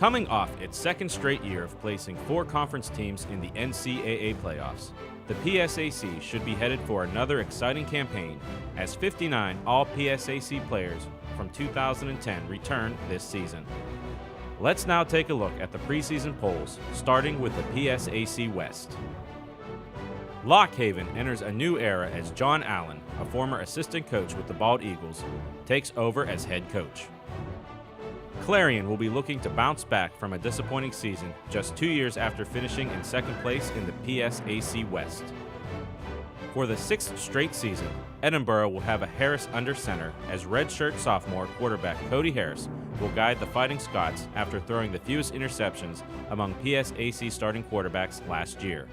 Coming off its second straight year of placing 4 conference teams in the NCAA playoffs, the PSAC should be headed for another exciting campaign as 59 all-PSAC players from 2010 return this season. Let's now take a look at the preseason polls, starting with the PSAC West. Lock Haven enters a new era as John Allen, a former assistant coach with the Bald Eagles, takes over as head coach. Clarion will be looking to bounce back from a disappointing season just 2 years after finishing in second place in the PSAC West. For the 6th straight season, Edinboro will have a Harris under center as redshirt sophomore quarterback Cody Harris will guide the Fighting Scots after throwing the fewest interceptions among PSAC starting quarterbacks last year.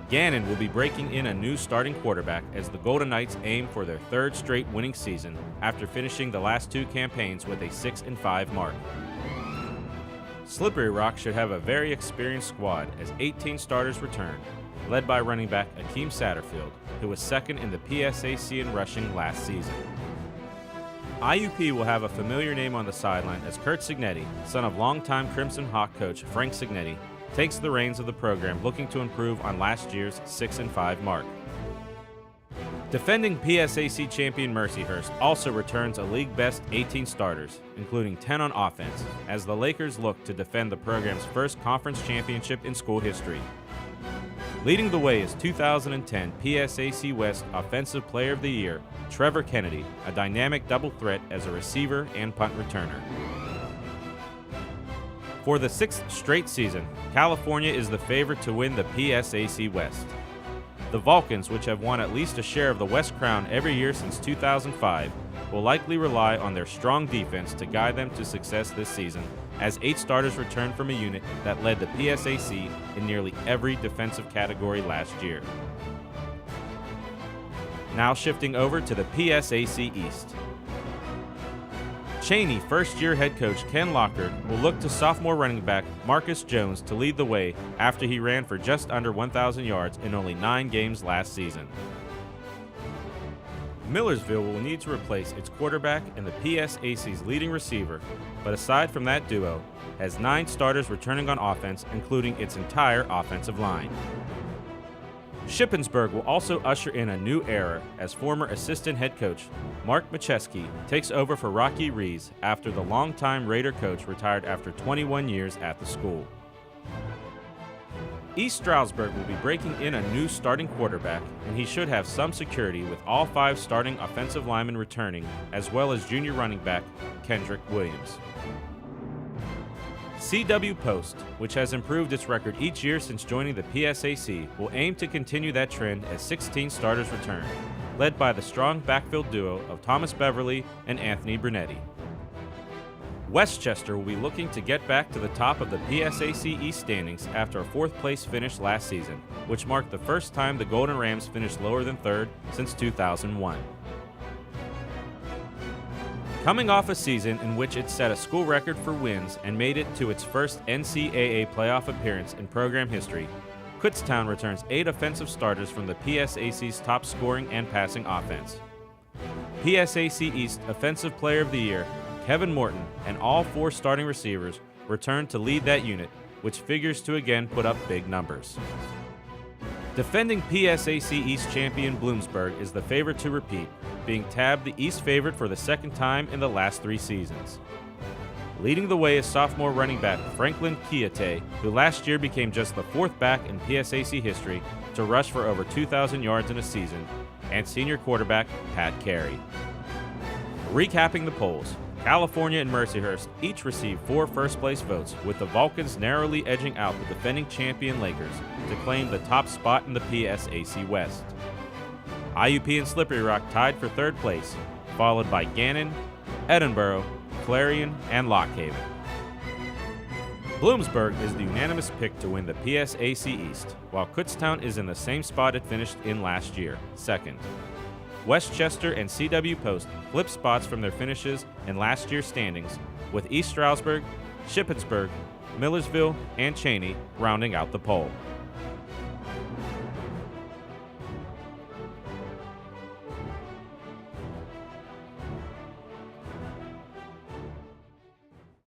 Gannon will be breaking in a new starting quarterback as the Golden Knights aim for their 3rd straight winning season after finishing the last 2 campaigns with a 6-5 mark. Slippery Rock should have a very experienced squad as 18 starters return, led by running back Akeem Satterfield, who was 2nd in the PSAC in rushing last season. IUP will have a familiar name on the sideline as Kurt Signetti, son of longtime Crimson Hawk coach Frank Signetti, takes the reins of the program looking to improve on last year's 6-5 mark. Defending PSAC champion Mercyhurst also returns a league-best 18 starters, including 10 on offense, as the Lakers look to defend the program's first conference championship in school history. Leading the way is 2010 PSAC West Offensive Player of the Year, Trevor Kennedy, a dynamic double threat as a receiver and punt returner. For the 6th straight season, California is the favorite to win the PSAC West. The Vulcans, which have won at least a share of the West Crown every year since 2005, will likely rely on their strong defense to guide them to success this season, as 8 starters return from a unit that led the PSAC in nearly every defensive category last year. Now shifting over to the PSAC East. Cheney first-year head coach Ken Lockard will look to sophomore running back Marcus Jones to lead the way after he ran for just under 1,000 yards in only 9 games last season. Millersville will need to replace its quarterback and the PSAC's leading receiver, but aside from that duo, has 9 starters returning on offense, including its entire offensive line. Shippensburg will also usher in a new era as former assistant head coach Mark Macheski takes over for Rocky Rees after the longtime Raider coach retired after 21 years at the school. East Stroudsburg will be breaking in a new starting quarterback, and he should have some security with all 5 starting offensive linemen returning, as well as junior running back Kendrick Williams. CW Post, which has improved its record each year since joining the PSAC, will aim to continue that trend as 16 starters return, led by the strong backfield duo of Thomas Beverly and Anthony Brunetti. Westchester will be looking to get back to the top of the PSAC East standings after a 4th place finish last season, which marked the first time the Golden Rams finished lower than 3rd since 2001. Coming off a season in which it set a school record for wins and made it to its first NCAA playoff appearance in program history, Kutztown returns 8 offensive starters from the PSAC's top scoring and passing offense. PSAC East Offensive Player of the Year, Kevin Morton, and all 4 starting receivers return to lead that unit, which figures to again put up big numbers. Defending PSAC East champion Bloomsburg is the favorite to repeat, being tabbed the East favorite for the 2nd time in the last 3 seasons. Leading the way is sophomore running back Franklin Kiate, who last year became just the 4th back in PSAC history to rush for over 2,000 yards in a season, and senior quarterback Pat Carey. Recapping the polls, California and Mercyhurst each received 4 first-place votes, with the Vulcans narrowly edging out the defending champion Lakers to claim the top spot in the PSAC West. IUP and Slippery Rock tied for 3rd place, followed by Gannon, Edinboro, Clarion, and Lock Haven. Bloomsburg is the unanimous pick to win the PSAC East, while Kutztown is in the same spot it finished in last year, 2nd. Westchester and CW Post flip spots from their finishes in last year's standings, with East Stroudsburg, Shippensburg, Millersville, and Cheney rounding out the poll.